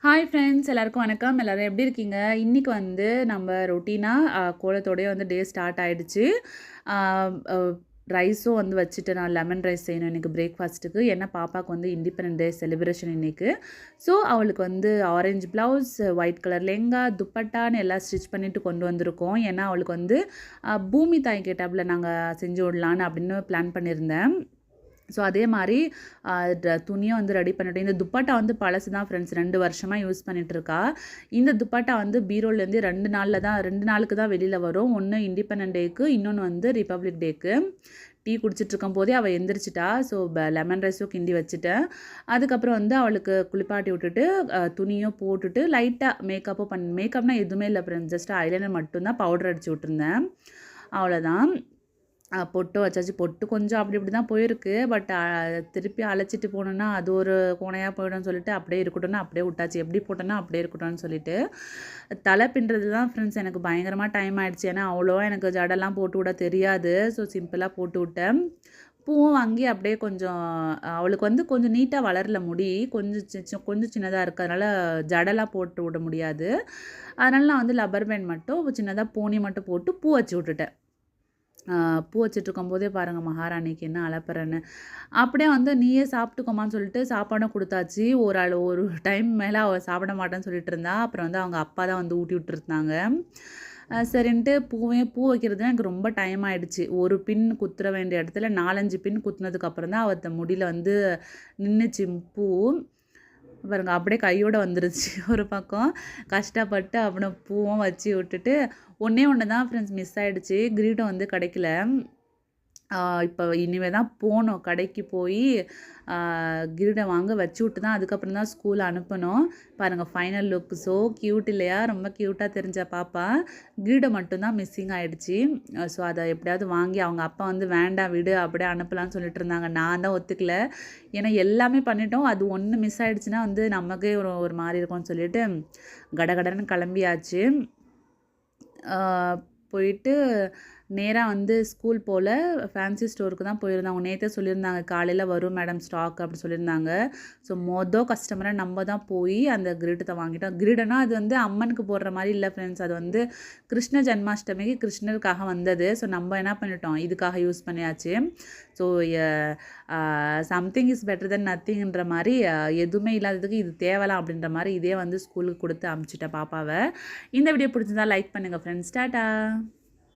Hi friends எல்லாருக்கும் வணக்கம். எல்லோரும் எப்படி இருக்கீங்க? இன்றைக்கி வந்து நம்ம ரொட்டீனாக கோலத்தோடயே வந்து டே ஸ்டார்ட் ஆகிடுச்சு. ரைஸும் வந்து வச்சுட்டு நான் லெமன் ரைஸ் செய்யணும் இன்றைக்கி பிரேக்ஃபாஸ்ட்டுக்கு. ஏன்னா பாப்பாவுக்கு வந்து இண்டிபெண்டன்ட் டே செலிப்ரேஷன் இன்றைக்கி. ஸோ அவளுக்கு வந்து orange blouse, white colour lehenga, துப்பட்டான்னு எல்லாம் ஸ்டிச் பண்ணிவிட்டு கொண்டு வந்திருக்கோம். ஏன்னா அவளுக்கு வந்து பூமி தாய் கேட்டாப்புல நாங்கள் செஞ்சு விடலான்னு அப்படின்னு பிளான் பண்ணியிருந்தேன். ஸோ அதே மாதிரி துணியும் வந்து ரெடி பண்ணிட்டேன். இந்த துப்பட்டா வந்து பழசு தான் ஃப்ரெண்ட்ஸ், 2 வருஷமாக யூஸ் பண்ணிகிட்ருக்கா. இந்த துப்பட்டா வந்து பீரோலேருந்து 2 நாளுக்கு தான் வெளியில் வரும். ஒன்று இண்டிபெண்டன்ட் டேக்கு, இன்னொன்று வந்து ரிப்பப்ளிக் டேக்கு. டீ குடிச்சிட்ருக்கும் போதே அவள் எந்திரிச்சிட்டா. ஸோ லெமன் ரைஸும் கிண்டி வச்சுட்டேன். அதுக்கப்புறம் வந்து அவளுக்கு குளிப்பாட்டி விட்டுட்டு துணியும் போட்டுட்டு லைட்டாக மேக்கப்னால் எதுவுமே இல்லை ஃப்ரெண்ட்ஸ், ஜஸ்ட் ஐலைனர் மட்டும்தான் பவுடர் அடிச்சு விட்டுருந்தேன். அவ்வளோதான். பொட்டு வச்சாச்சு. பொட்டு கொஞ்சம் அப்படி இப்படி தான் போயிருக்கு. பட் திருப்பி அழைச்சிட்டு போனோன்னா அது ஒரு கோணையாக போயிடும்னு சொல்லிட்டு அப்படியே இருக்கட்டும்னு அப்படியே விட்டாச்சு. எப்படி போட்டோன்னா அப்படியே இருக்கட்டும்னு சொல்லிட்டு. தலை பின்னுறது தான் ஃப்ரெண்ட்ஸ் எனக்கு பயங்கரமாக டைம் ஆகிடுச்சு. ஏன்னா அவ்வளோவா எனக்கு ஜடெல்லாம் போட்டு விட தெரியாது. ஸோ சிம்பிளாக போட்டு விட்டேன். பூவும் வாங்கி அப்படியே கொஞ்சம் அவளுக்கு வந்து கொஞ்சம் நீட்டாக வளரல முடி. கொஞ்சம் சின்னதாக இருக்குது. அதனால் ஜடெல்லாம் போட்டு விட முடியாது. அதனால் நான் வந்து லப்பர் பேண்ட் மட்டும் சின்னதாக போனி மட்டும் போட்டு பூ வச்சு விட்டுட்டேன். பூ வச்சுட்ருக்கும் போதே பாருங்கள் மகாராணிக்கு என்ன அலப்பறன்னு. அப்படியே வந்து நீயே சாப்பிட்டுக்கோமான்னு சொல்லிட்டு சாப்பாடும் கொடுத்தாச்சு. ஒரு டைம் மேலே அவள் சாப்பிட மாட்டேன்னு சொல்லிட்டு இருந்தா. அப்புறம் வந்து அவங்க அப்பா தான் வந்து ஊட்டி விட்டுருந்தாங்க. சரின்ட்டு பூ வைக்கிறது எனக்கு ரொம்ப டைம் ஆகிடுச்சு. ஒரு பின் குத்துற வேண்டிய இடத்துல 4-5 பின் குத்துனதுக்கப்புறம் தான் அவள் முடியல வந்து நின்றுச்சு பூ. பாருங்க அப்படியே கையோடு வந்துருச்சு. ஒரு பக்கம் கஷ்டப்பட்டு அப்புறம் பூவும் வச்சு விட்டுட்டு ஒன்றே ஒன்று தான் ஃப்ரெண்ட்ஸ் மிஸ் ஆகிடுச்சு. கிரீடம் வந்து கிடைக்கல. இப்போ இனிமேல் தான் போகணும் கடைக்கு போய் கிரீடம் வாங்க வச்சு விட்டு தான் அதுக்கப்புறம் தான் ஸ்கூல் அனுப்பணும். பாருங்கள் ஃபைனல் லுக் ஸோ க்யூட் இல்லையா? ரொம்ப க்யூட்டாக தெரிஞ்ச பாப்பா. கிரீடம் மட்டும்தான் மிஸ்ஸிங் ஆகிடுச்சி. ஸோ அதை எப்படியாவது வாங்கி அவங்க அப்பா வந்து வேண்டாம் விடு அப்படியே அனுப்பலான்னு சொல்லிட்டு இருந்தாங்க. நான் தான் ஒத்துக்கல. ஏன்னா எல்லாமே பண்ணிட்டோம். அது ஒன்று மிஸ் ஆகிடுச்சுன்னா வந்து நமக்கே ஒரு மாதிரி இருக்கும்னு சொல்லிட்டு கடகடன்னு கிளம்பியாச்சு. போயிட்டு நேராக வந்து ஸ்கூல் போல் ஃபேன்சி ஸ்டோருக்கு தான் போயிருந்தாங்க. அவங்க நேற்றே சொல்லியிருந்தாங்க காலையில் வரும் மேடம் ஸ்டாக் அப்படி சொல்லியிருந்தாங்க. ஸோ கஸ்டமராக நம்ம தான் போய் அந்த கிரீடத்தை வாங்கிட்டோம். கிரீடனா அது வந்து அம்மனுக்கு போடுற மாதிரி இல்லை ஃப்ரெண்ட்ஸ், அது வந்து கிருஷ்ண ஜென்மாஷ்டமிக்கு கிருஷ்ணருக்காக வந்தது. ஸோ நம்ம என்ன பண்ணிட்டோம், இதுக்காக யூஸ் பண்ணியாச்சு. ஸோ சம்திங் இஸ் பெட்டர் தென் நத்திங்ன்ற மாதிரி எதுவுமே இல்லாததுக்கு இது தேவலாம் அப்படின்ற மாதிரி இதே வந்து ஸ்கூலுக்கு கொடுத்து அனுப்பிச்சிட்டேன் பாப்பாவை. இந்த வீடியோ பிடிச்சிருந்தா லைக் பண்ணுங்கள் ஃப்ரெண்ட்ஸ். டாட்டா.